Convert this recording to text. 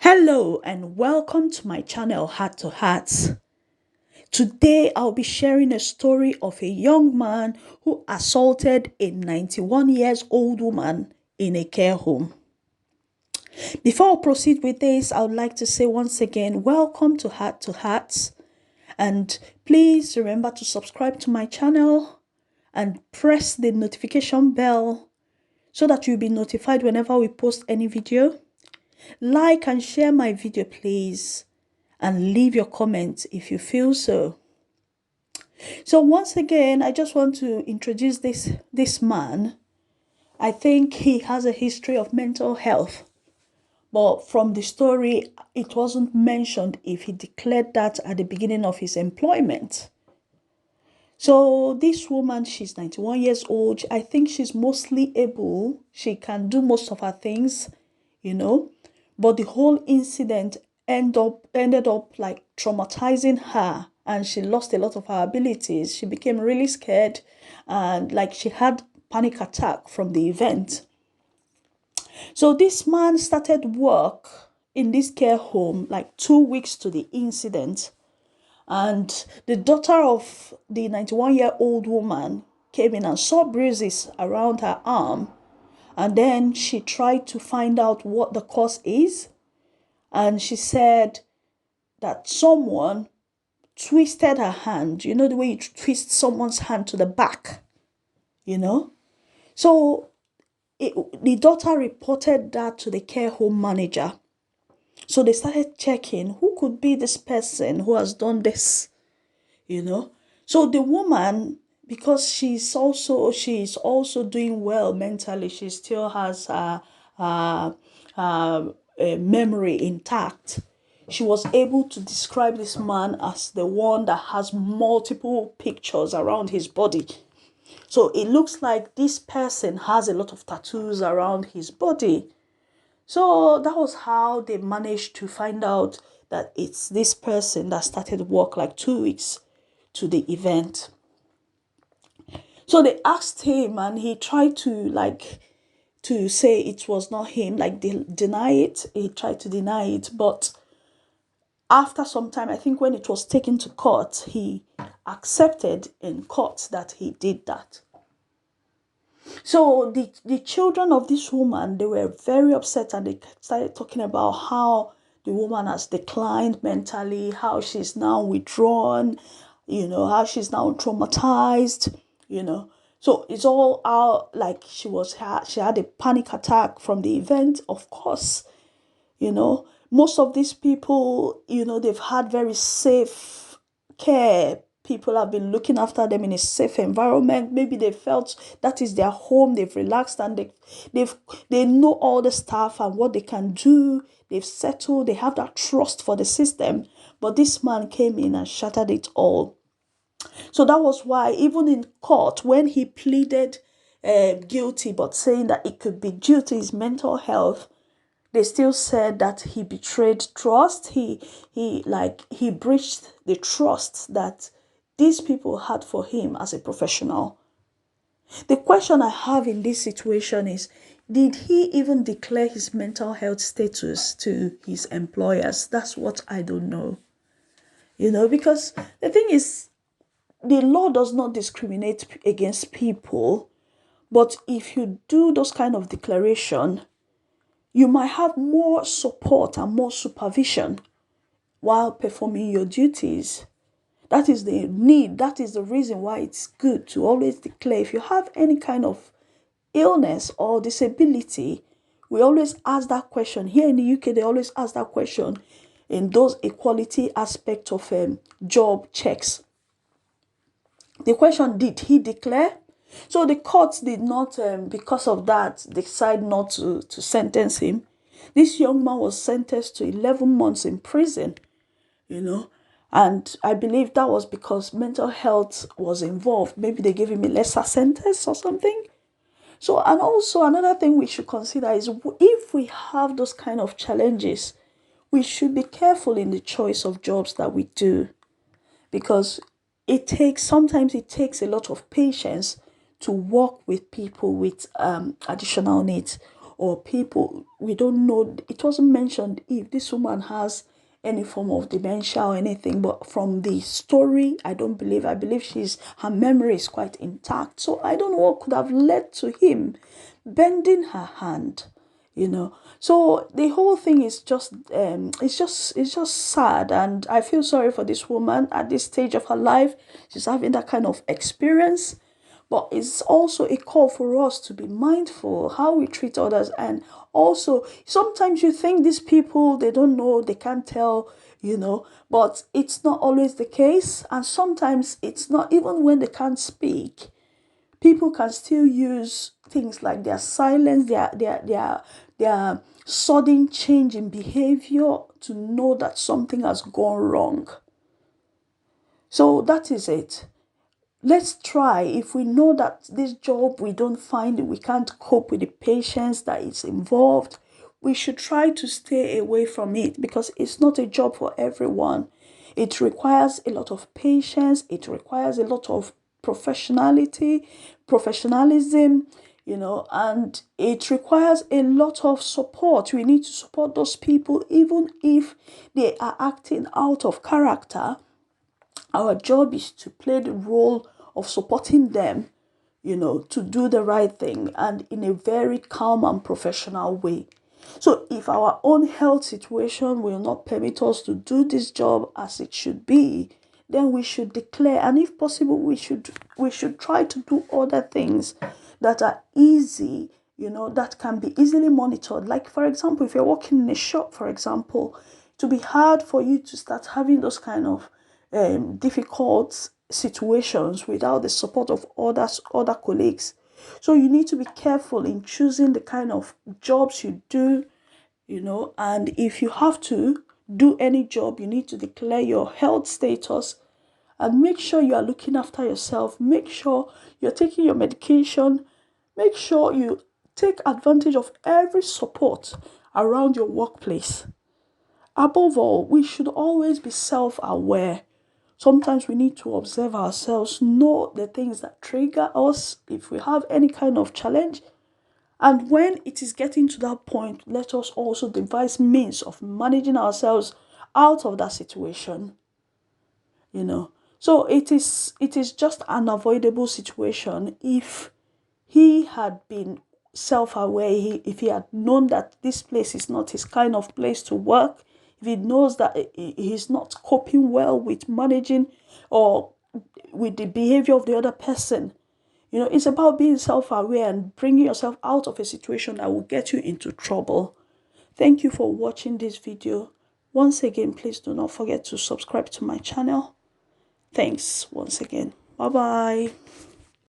Hello and welcome to my channel Heart to Heart. Today I'll be sharing a story of a young man who assaulted a 91 years old woman in a care home. Before I proceed with this, I would like to say once again, welcome to Heart to Heart. And please remember to subscribe to my channel and press the notification bell so that you'll be notified whenever we post any video. Like and share my video, please, and leave your comments if you feel so. So once again, I just want to introduce this man. I think he has a history of mental health, but from the story, it wasn't mentioned if he declared that at the beginning of his employment. So this woman, she's 91 years old. I think she's mostly able. She can do most of her things, but the whole incident ended up like traumatizing her, and she lost a lot of her abilities. She became really scared, and like she had panic attack from the event. So this man started work in this care home like 2 weeks to the incident, and the daughter of the 91-year-old woman came in and saw bruises around her arm. And then she tried to find out what the cause is. And she said that someone twisted her hand. You know the way you twist someone's hand to the back, So the daughter reported that to the care home manager. So they started checking who could be this person who has done this, So the woman, because she's also doing well mentally, she still has her memory intact. She was able to describe this man as the one that has multiple pictures around his body. So it looks like this person has a lot of tattoos around his body. So that was how they managed to find out that it's this person that started work like 2 weeks to the event. So they asked him, and he tried to say it was not him, deny it. He tried to deny it, but after some time, I think when it was taken to court, he accepted in court that he did that. So the children of this woman, they were very upset, and they started talking about how the woman has declined mentally, how she's now withdrawn, how she's now traumatized, So it's all out like she had a panic attack from the event, of course, Most of these people, they've had very safe care. People have been looking after them in a safe environment. Maybe they felt that is their home. They've relaxed, and they know all the staff and what they can do. They've settled. They have that trust for the system. But this man came in and shattered it all. So that was why even in court, when he pleaded guilty, but saying that it could be due to his mental health, they still said that he betrayed trust. He breached the trust that these people had for him as a professional. The question I have in this situation is, did he even declare his mental health status to his employers? That's what I don't know. Because the thing is, the law does not discriminate against people, but if you do those kind of declaration, you might have more support and more supervision while performing your duties. That is the need. That is the reason why it's good to always declare. If you have any kind of illness or disability, we always ask that question. Here in the UK, they always ask that question in those equality aspects of job checks. The question, did he declare? So the courts did not, because of that, decide not to sentence him. This young man was sentenced to 11 months in prison, and I believe that was because mental health was involved. Maybe they gave him a lesser sentence or something. So, and also another thing we should consider is, if we have those kind of challenges, we should be careful in the choice of jobs that we do, because sometimes it takes a lot of patience to work with people with additional needs, or people, we don't know. It wasn't mentioned if this woman has any form of dementia or anything, but from the story, I believe her memory is quite intact. So I don't know what could have led to him bending her hand, so the whole thing is just it's just sad, and I feel sorry for this woman at this stage of her life. She's having that kind of experience, but it's also a call for us to be mindful how we treat others. And also, sometimes you think these people, they don't know, they can't tell, but it's not always the case. And sometimes it's not, even when they can't speak, people can still use things like their silence, their sudden change in behavior to know that something has gone wrong. So that is it. Let's try. If we know that this job, we don't find it, we can't cope with the patients that is involved, we should try to stay away from it, because it's not a job for everyone. It requires a lot of patience. It requires a lot of professionalism, and it requires a lot of support. We need to support those people, even if they are acting out of character. Our job is to play the role of supporting them, to do the right thing, and in a very calm and professional way. So if our own health situation will not permit us to do this job as it should be, then we should declare, and if possible, we should try to do other things that are easy, that can be easily monitored. Like, for example, if you're working in a shop, for example, to be hard for you to start having those kind of difficult situations without the support of other colleagues. So you need to be careful in choosing the kind of jobs you do, and if you have to do any job, you need to declare your health status and make sure you are looking after yourself. Make sure you're taking your medication. Make sure you take advantage of every support around your workplace. Above all, we should always be self-aware. Sometimes we need to observe ourselves, know the things that trigger us if we have any kind of challenge. And when it is getting to that point, let us also devise means of managing ourselves out of that situation. So it is just an avoidable situation. If he had been self-aware, if he had known that this place is not his kind of place to work, if he knows that he's not coping well with managing or with the behavior of the other person, it's about being self-aware and bringing yourself out of a situation that will get you into trouble. Thank you for watching this video. Once again, please do not forget to subscribe to my channel. Thanks once again. Bye bye.